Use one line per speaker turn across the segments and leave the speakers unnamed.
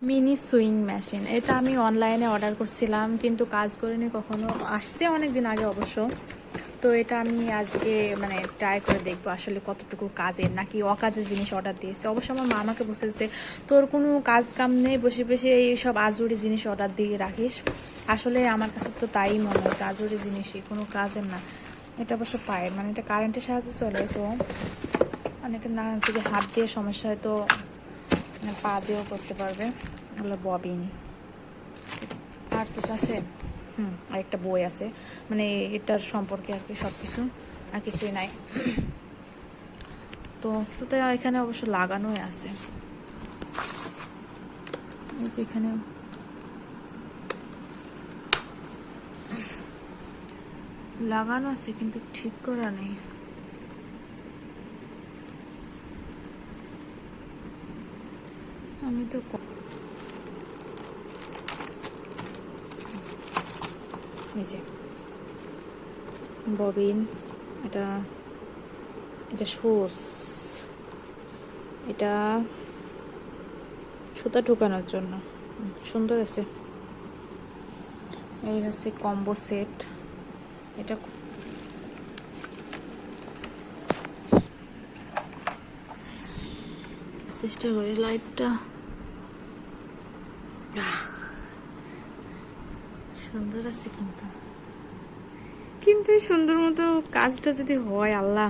Mini sewing machine, এটা আমি অনলাইনে অর্ডার করছিলাম কিন্তু কাজ করিনি কখনো, আসছে অনেক দিন আগে অবশ্য। তো এটা আমি আজকে মানে ট্রাই করে দেখবো আসলে কতটুকু কাজের নাকি অকাজের জিনিস অর্ডার দিয়েছে। অবশ্য আমার মা আমাকে বলছে তোর কোনো কাজ কাম নেই, বসে বসে এইসব আজুরি জিনিস অর্ডার দিয়ে রাখিস। আসলে আমার কাছে তো তাই মনে হয়েছে, আজুরি জিনিসই, কোনো কাজের না। এটা অবশ্য পায়, মানে এটা কারেন্টের সাহায্যে চলে। তো অনেকে না যদি হাত দিয়ে সমস্যা হয় তো মানে পা দিয়েও করতে পারবে। হলো ববিন। আর কিছু আছে, আর একটা বই আছে, মানে এটার সম্পর্কে আর কি, সব কিছু, আর কিছুই নাই। তো এখানে অবশ্য লাগানোই আছে, এই যে এখানে লাগানো আছে কিন্তু ঠিক করা নেই। আমি তো এই যে ববিন, এটা এটা সুচ, এটা সুতা ঢুকানোর জন্য, সুন্দর আছে। এই হচ্ছে কম্বো সেট। এটা চেষ্টা করি লাইটটা, সুন্দর আছে কিন্তু কিন্তু এই সুন্দর মতো কাজটা যদি হয়, আল্লাহ,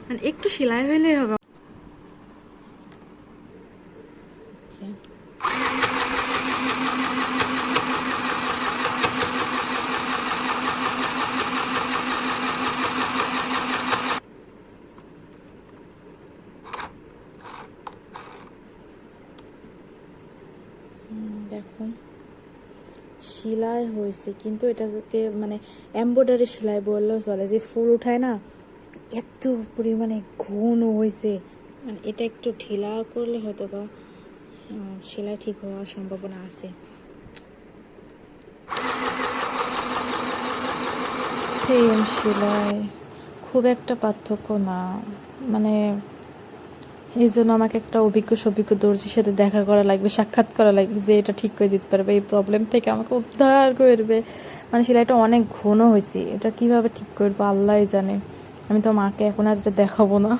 মানে একটু সেলাই হইলেই হবে। দেখো সেলাই হয়েছে কিন্তু এটাকে মানে এমব্রয়ডারি সেলাই বললেও চলে, যে ফুল উঠায় না, এত পরিমাণে ঘন হয়েছে। মানে এটা একটু ঢিলা করলে হয়তো বা সেলাই ঠিক হওয়ার সম্ভাবনা আছে। সেম সেলাই, খুব একটা পার্থক্য না। মানে এই জন্য আমাকে একটা অভিজ্ঞ দর্জির সাথে দেখা করা লাগবে, সাক্ষাৎ করা লাগবে, যে এটা ঠিক করে দিতে পারবে, এই প্রবলেম থেকে আমাকে উদ্ধার করে দেবে। মানে সেলাইটা অনেক ঘন হয়েছে, এটা কিভাবে ঠিক করবো আল্লাহই জানে। আমি তো মাকে এখন আর এটা দেখাবো না।